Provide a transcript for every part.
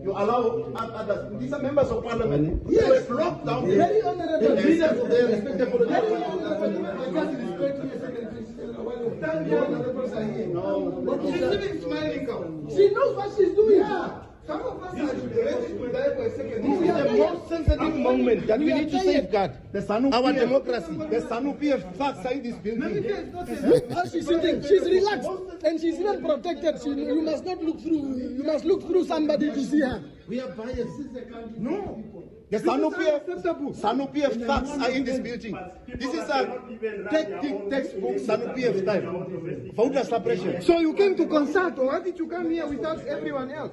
You allow others. These are members of parliament. Yes. They were blocked down. Very honorable. The leaders of their respective political Very parties. She's even smiling. She knows what she's doing. Yeah. Some of us are ready to die for a second. This is the most sensitive moment that we need to safeguard the Zanu our PF, democracy. The Zanu PF thugs are in this building. Namibia is not a she's sitting. She's relaxed and she's even protected. You must not look through. You must look through somebody to see her. We are biased. No. The Zanu PF thugs are in this building. This is a textbook Zanu PF style. Voter suppression. So you came to consult, or why did you come here without everyone else?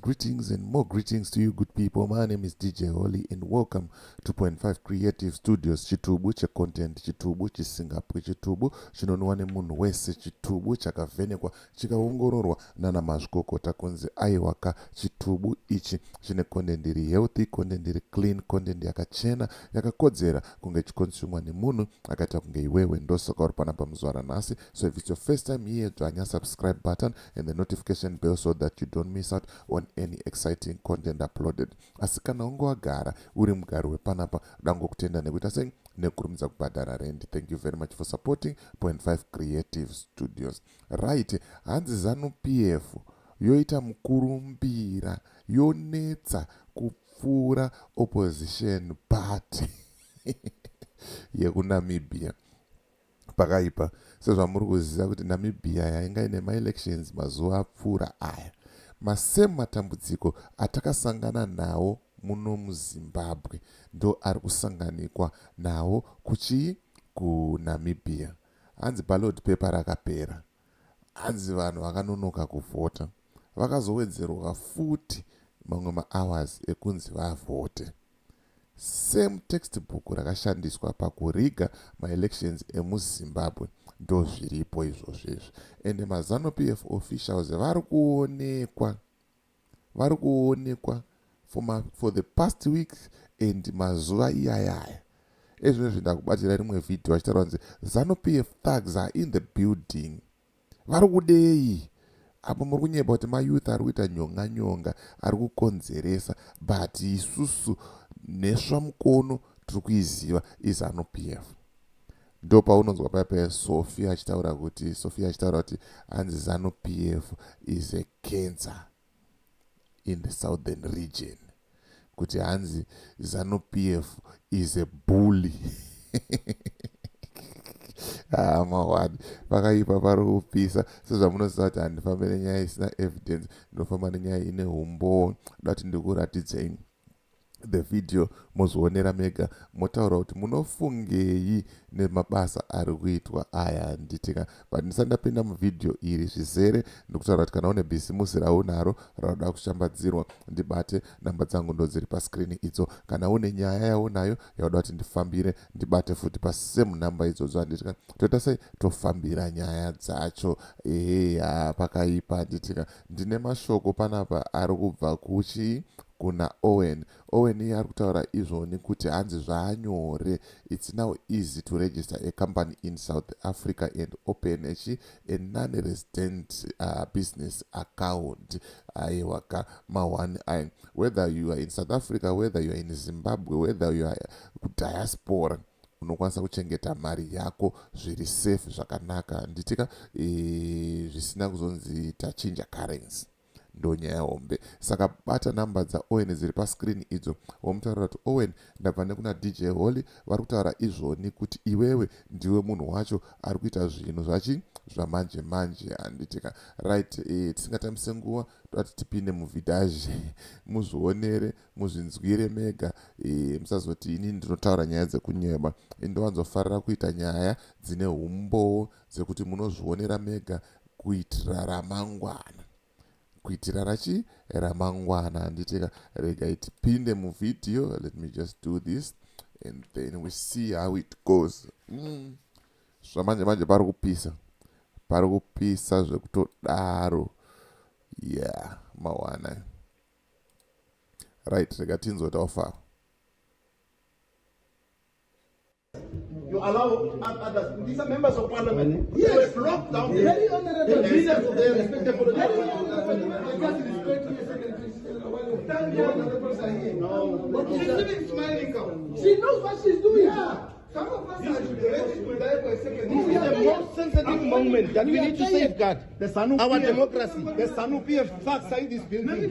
Greetings, and more greetings to you, good people. My name is DJ Holly, and welcome to 0.5 Creative Studios. Chitubu cha content, chitubu chisingapo, chitubu chinonwa nemunhu wese, chitubu chakavhenekwa chikaongororwa nana mazvikokota kunzi aiwaka. Chitubu ichi chine content iri healthy, content iri clean, content yakachena, yakakodzera kunge chikonsumwa nemunhu akaita kunge iwewe. Ndosaka uri panapa muzuva ranhasi. So if it's your first time here, dzvanya subscribe button and the notification bell so that you don't miss out on any exciting content uploaded. Asi kana unge wagara uri mugari wepanapa, dangokutenda nekuita sei nekurumidza kubhadhara rent. Thank you very much for supporting 0.5 Creative Studios. Right, hanzi Zanu PF yoita mukurumbira, yonetsa kupfuura opposition party yekunamibia. Pakaipa sezvamuri kuziva kuti Namibia yainga ine ma-elections mazuva apfuura aya. Masemu matambudziko atakasangana nawo muno muZimbabwe ndo ari kusanganikwa nawo kuNamibia. Hanzi ballot paper rakapera, hanzi vanhu vakanonoka kuvhota, vakazowedzerwa futi mamwe ma-hours ekunzi vavhote. Same textbook rakashandiswa pakuriga ma-elections emuZimbabwe ndo zviripo izvozvezvo. Ende maZanu PF officials vari kuonekwa for the past weeks and mazuva iyayaya. Ezvino ndakubatira rimwe video achitaura kunzi Zanu PF thugs are in the building. Vari kudei? Apo muri kunyepa kuti mayouth ari kuita nyonga ari kukonzeresa, but isusu nesva mukono tiri kuiziva iZanu PF. Ndo paunonzwa paya Sophia achitaura kuti hanzi Zanu PF is a cancer in the southern region, kuti hanzi Zanu PF is a bully. Mawadi vakaipa pari kupisa. Sezvamunoziva kuti handifambe nenyaya isina evidence, ndinofamba nenyaya ine umbo. Dati ndikuratidzei the video muzvionera mega, motaura kuti munofungei nemabasa ari kuitwa aya nditika. But ndisandapinda muvideo iri zvizere ndikutaura kuti kana une bhisimusi raunaro rauda kushambadzirwa, ndibate namba dzangu ndo dziri paskrini idzo. Kana une nyaya yaunayo yauda kuti ndifambire, ndibate futi pasame namba idzodzo. Handitika toita sei tofambira nyaya dzacho. Pakaipa nditika. Ndine mashoko panapa ari kubva kuna Owen iye ari kutaura izvoni kuti hanzi zvaanyore, it's now easy to register a company in South Africa and open a non-resident business account. Aiwaka mawani ai, whether you are in South Africa, whether you are in Zimbabwe, whether you are diaspora, unokwanisa kuchengeta mari yako zviri safe zvakanaka. Nditika zvisina kuzonzi tachinja currency. Ndo nyaya hombe. Saka bata namba dza Owen dziri paskrini idzo, womutaurira kuti Owen, ndabva nekuna DJ Holly, vari kutaura izvoni kuti iwewe ndiwe munhu wacho ari kuita zvinhu zvamanje manje. Handitika right, tisingatambise nguva toti tipinde muvidhaji muzvionere, muzvinzwire mega. Musazoti ini ndinotaura nyaya dzekunyeba. Ndowanzofarira kuita nyaya dzine umbo dzekuti munozvionera mega kuitira ramangwana. Ramangwana. Handitika rega itipinde muvideo. Let me just do this and then we see how it goes. Zvamanje manje pari kupisa zvekutodaro. Yeah, mawana. Right, rega tinzoti offer. You allow others. These are members of parliament. Yes. They were locked down. Very honorable. The leaders of their respective political Very parties. honorable. She knows what she's doing. Yeah. Some of us are ready to die for a second. This is the most sensitive moment that we need to safeguard. The Zanu Our PF democracy. The Zanu PF thugs are in this building.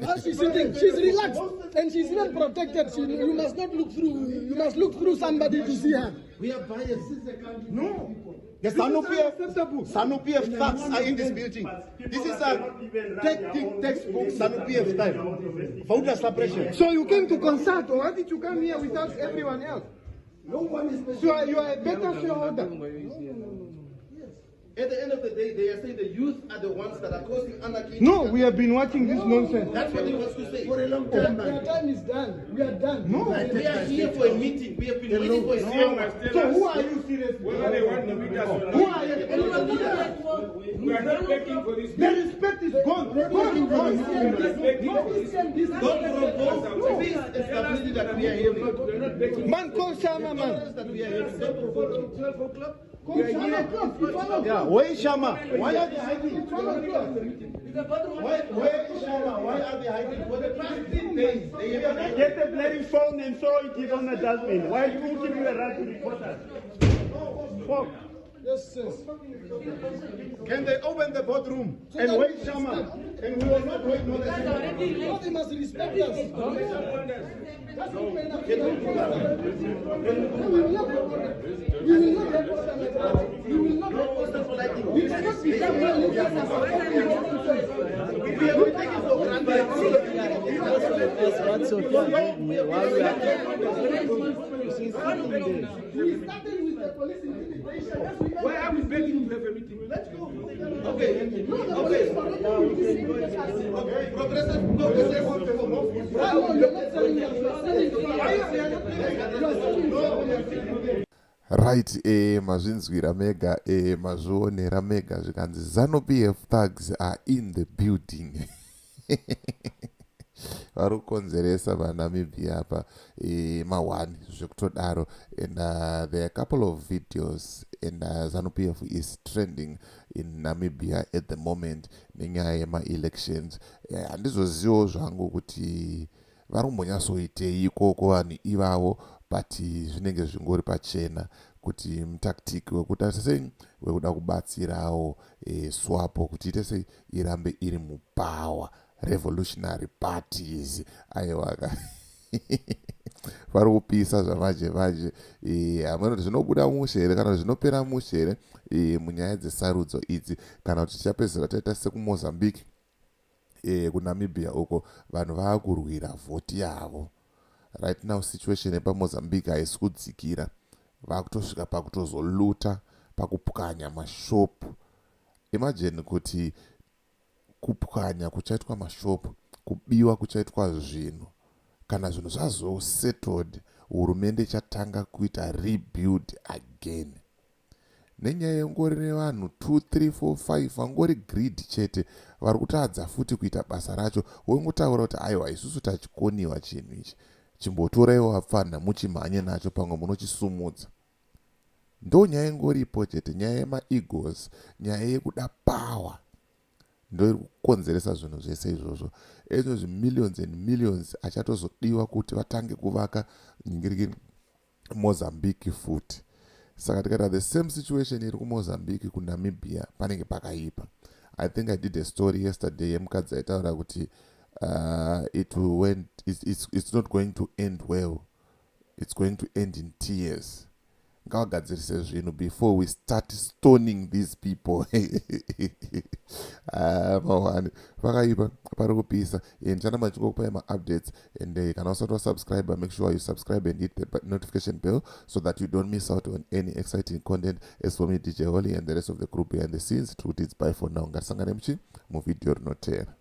How she's sitting, she's relaxed, and she's even protected. You must not look through. You must look through somebody to see her. We are biased. No. The Zanu PF thugs are in this building. This is a textbook Zanu PF style. Voter suppression. So you came to consult, or why did you come here without everyone else? No one is. So you are a better shareholder. At the end of the day, they are saying the youth are the ones that are causing anarchy. No, we have been watching this nonsense. That's what he wants to say. For a long time. Our time is done. We are done. No. We are here for a meeting. We have been waiting for a meeting. So who are you seriously? Whether they want Namibians Who or are not, you? we are not begging for this. The respect is gone. Don't provoke peace and stability that we are hearing. Man, call Shama, man. That we are hearing. Don't provoke 12 o'clock. Yeah, where is Shama? Why are they hiding? Where is Shama? Why are they hiding? For the past 15 days, they have been Get the bloody phone and throw it on the dustbin. Why do you give me a right to report us? Fuck. Yes, yes. Can they open the boardroom and wait Shama? And we will not wait no less. No, they must respect us. That's not fair enough. We will not report them. We will not report them like that. We will not report them like that. We cannot be We have been taken for granted. We started with the police intimidation. Yes, we can. Why are we begging to have a meeting? Let's go. Okay. No, the police cannot Okay. Progressive. No, you're not telling us. You're telling us. Right, mazvinzwira mega, mazvionera mega zvikanzi Zanu PF thugs are in the building. Vachikonzeresa Mhirizhonga apa mawani zvekutodaro, and there are a couple of videos, and Zanu PF is trending in Namibia at the moment nenyaya yema-elections. Handizozivo zvangu kuti vari kumbonyatsoitei ikoko vanhu ivavo, but zvinenge zvingori pachena kuti mutactic wekuti sei wekuda kubatsirawo SWAPO kuti ite sei irambe iri mupower, revolutionary parties. Aiwaka vari kupisa zvamanje manje. Hamwe zvinobuda mushe here kana zvinopera mushe here munyaya dzesarudzo idzi, kana kuti tichapedzisira taita sekumozambique kuNamibia uko vanhu vaakurwira vhoti yavo. Right now situation yepaMozambique haisi kudzikira, vakutosvika pakutozoluta, pakupwanya mashopu. Imagine kuti kupwanya kuchaitwa mashopu, kubiwa kuchaitwa zvinhu, kana zvinhu zvazosettled, hurumende ichatanga kuita rebuild again. Nenyaya yengori nevanhu 2, 3, 4, 5 vangori greed chete, vari kutadza futi kuita basa racho. Wongotaura kuti aiwa isusu tachikoniwa chinhu ichi, chimbotoraiwo wapfanha muchimhanye nacho pamwe munochisumudza. Ndo nyaya ingoripo chete, nyaya yema-egos, nyaya yekuda power ndo iri kukonzeresa zvinhu zvese izvozvo. Ezvo millions and millions achatozodiwa kuti vatange kuvaka nyingiriki Mozambique futi. Saka tikata the same situation iri kuMozambique kuNamibia panenge pakaipa. I think I did a story yesterday yemukadzi aitaura kuti it's not going to end well. It's going to end in tears. Ngawagadzirise zvinhu before we start stoning these people. Mawani vakaipa pari kupisa. Ndichana machikokupai ma-updates, and kana usati subscribe, make sure you subscribe and hit the notification bell so that you don't miss out on any exciting content. As for me, DJ Holly, and the rest of the group behind the scenes, truth is bye for now. Ngatisangane muvideo rinotera.